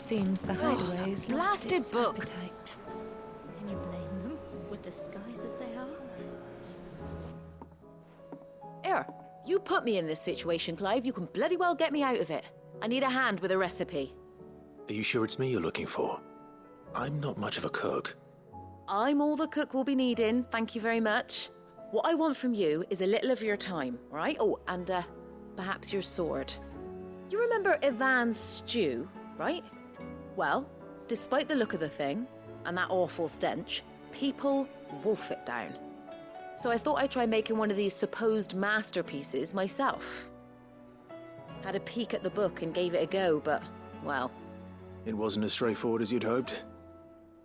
Seems the hideaway's lost blasted its book. appetite. Can you blame them? With the skies as they are? Here, you put me in this situation, Clive. You can bloody well get me out of it. I need a hand with a recipe. Are you sure it's me you're looking for? I'm not much of a cook. I'm all the cook will be needing, thank you very much. What I want from you is a little of your time, right? Oh, and perhaps your sword. You remember Ivan's stew, right? Well, despite the look of the thing, and that awful stench, people wolf it down. So I thought I'd try making one of these supposed masterpieces myself. Had a peek at the book and gave it a go, but, well... It wasn't as straightforward as you'd hoped.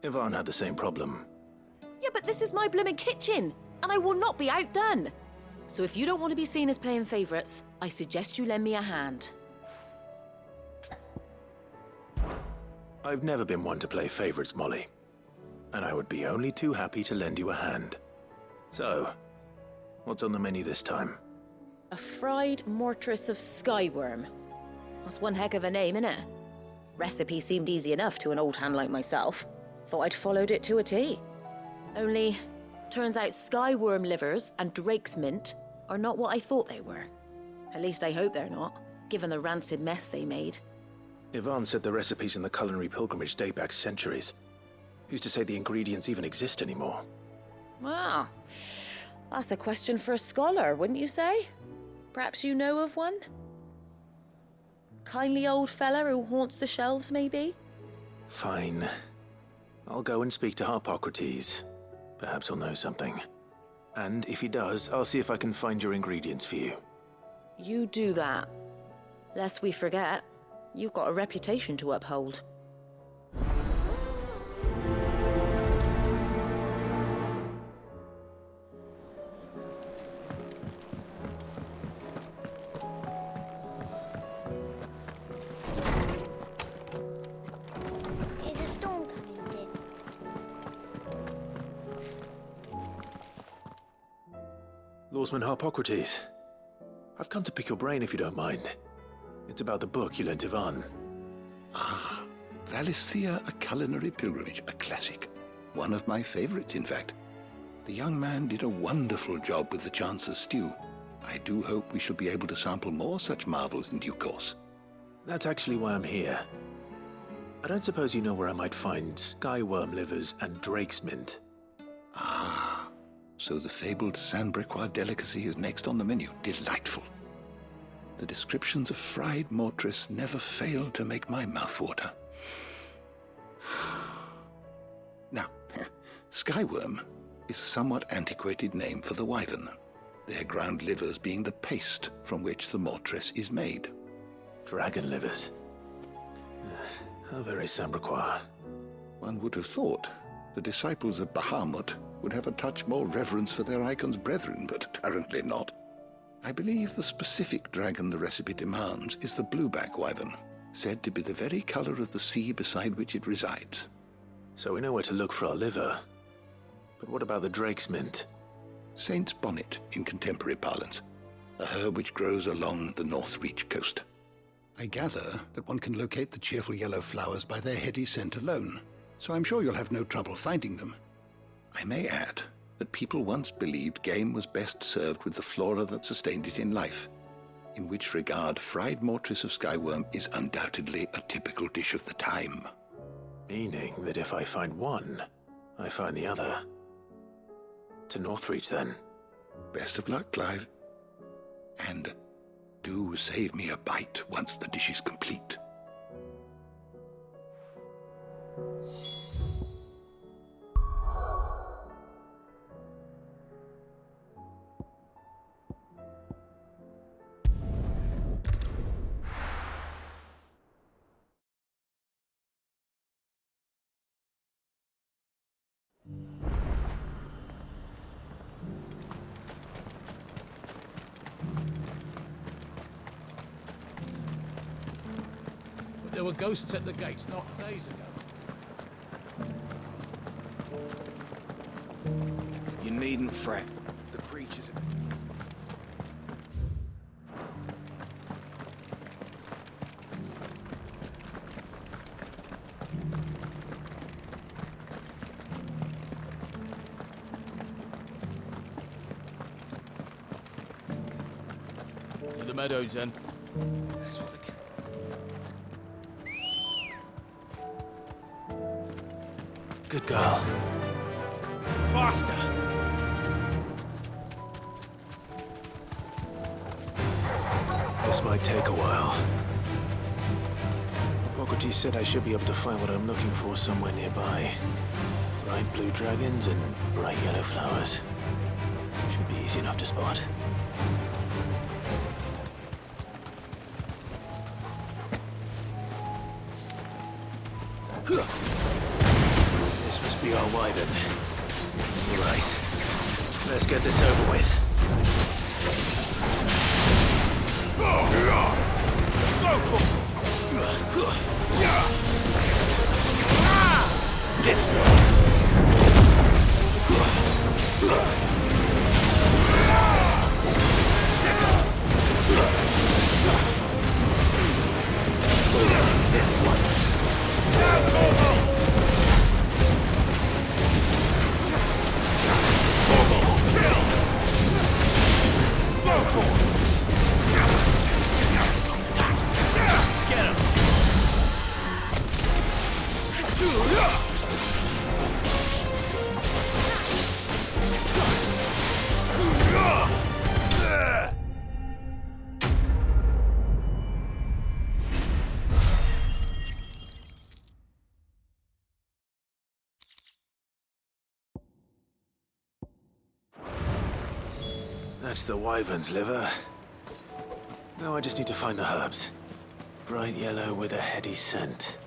Ivan had the same problem. Yeah, but this is my blooming kitchen, and I will not be outdone. So if you don't want to be seen as playing favourites, I suggest you lend me a hand. I've never been one to play favourites, Molly. And I would be only too happy to lend you a hand. So, what's on the menu this time? A fried mortress of skyworm. That's one heck of a name, innit? Recipe seemed easy enough to an old hand like myself. Thought I'd followed it to a T. Only, turns out skyworm livers and drake's mint are not what I thought they were. At least I hope they're not, given the rancid mess they made. Ivan said the recipes in the culinary pilgrimage date back centuries. Who's to say the ingredients even exist anymore? Well, that's a question for a scholar, wouldn't you say? Perhaps you know of one? Kindly old fella who haunts the shelves, maybe? Fine. I'll go and speak to Harpocrates. Perhaps he'll know something. And if he does, I'll see if I can find your ingredients for you. You do that. Lest we forget, you've got a reputation to uphold. Is a storm coming, Sid? Lawsman Harpocrates. I've come to pick your brain if you don't mind. It's about the book you lent Ivan. Ah, Valisthea, A Culinary Pilgrimage, a classic. One of my favorites, in fact. The young man did a wonderful job with the Chance's stew. I do hope we shall be able to sample more such marvels in due course. That's actually why I'm here. I don't suppose you know where I might find skyworm livers and drake's mint. Ah, so the fabled Saint-Brecois delicacy is next on the menu. Delightful. The descriptions of fried mortress never fail to make my mouth water. Now, skyworm is a somewhat antiquated name for the wyvern, their ground livers being the paste from which the mortress is made. Dragon livers. How very Saint-Brecois. One would have thought the disciples of Bahamut would have a touch more reverence for their icon's brethren, but apparently not. I believe the specific dragon the recipe demands is the blueback wyvern, said to be the very color of the sea beside which it resides. So we know where to look for our liver. But what about the drake's mint? Saint's bonnet in contemporary parlance, a herb which grows along the North Reach coast. I gather that one can locate the cheerful yellow flowers by their heady scent alone, so I'm sure you'll have no trouble finding them. I may add that people once believed game was best served with the flora that sustained it in life, in which regard fried mortress of skyworm is undoubtedly a typical dish of the time. Meaning that if I find one, I find the other. To Northreach, then. Best of luck, Clive. And do save me a bite once the dish is complete. There were ghosts at the gates not days ago. You needn't fret. The creatures are... meadows then. That's what they Good girl. Faster! This might take a while. Hippocrates said I should be able to find what I'm looking for somewhere nearby. Bright blue dragons and bright yellow flowers. Should be easy enough to spot. This must be our wyvern. Right. Let's get this over with. That's the wyvern's liver. Now I just need to find the herbs. Bright yellow with a heady scent.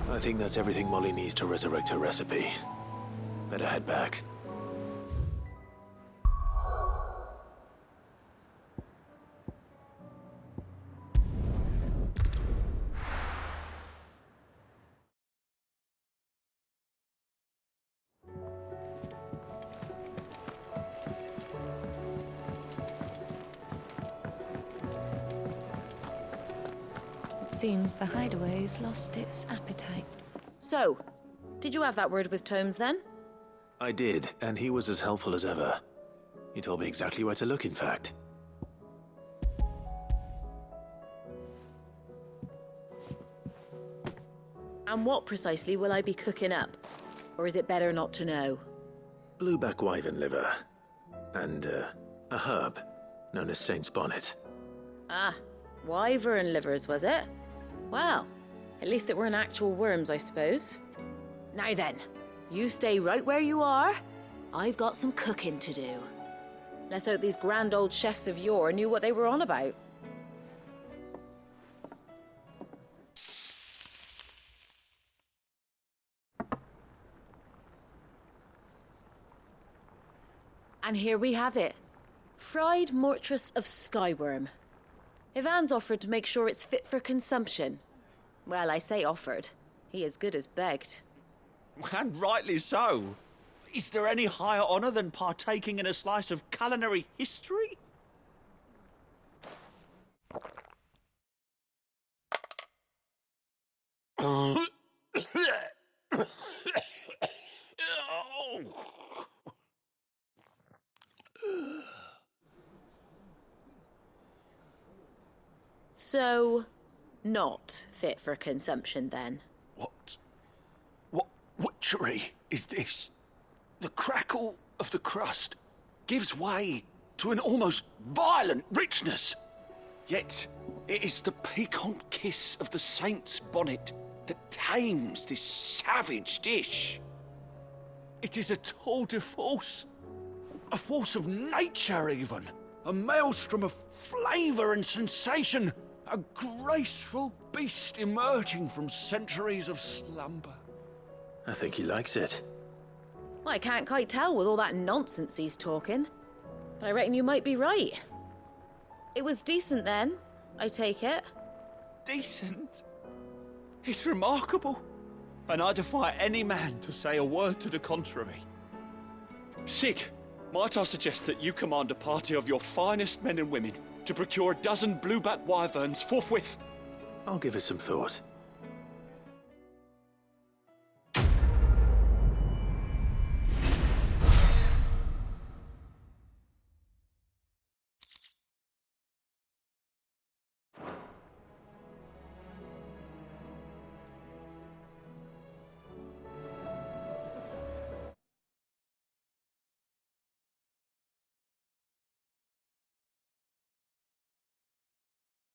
I think that's everything Molly needs to resurrect her recipe. Better head back. It seems the hideaway's lost its appetite. So, did you have that word with Tomes then? I did, and he was as helpful as ever. He told me exactly where to look, in fact. And what precisely will I be cooking up? Or is it better not to know? Blueback wyvern liver. And, a herb known as Saint's Bonnet. Ah, wyvern livers, was it? Well, at least it weren't actual worms, I suppose. Now then, you stay right where you are. I've got some cooking to do. Let's hope these grand old chefs of yore knew what they were on about. And here we have it. Fried mortress of skyworm. Ivan's offered to make sure it's fit for consumption. Well, I say offered. He as good as begged. And rightly so. Is there any higher honour than partaking in a slice of culinary history? So, not fit for consumption then? What witchery is this? The crackle of the crust gives way to an almost violent richness. Yet, it is the piquant kiss of the saint's bonnet that tames this savage dish. It is a tour de force, a force of nature even, a maelstrom of flavour and sensation, a graceful beast emerging from centuries of slumber. I think he likes it. Well, I can't quite tell with all that nonsense he's talking. But I reckon you might be right. It was decent then, I take it. Decent? It's remarkable. And I defy any man to say a word to the contrary. Sit, Might I suggest that you command a party of your finest men and women to procure a dozen blueback wyverns forthwith? I'll give it some thought.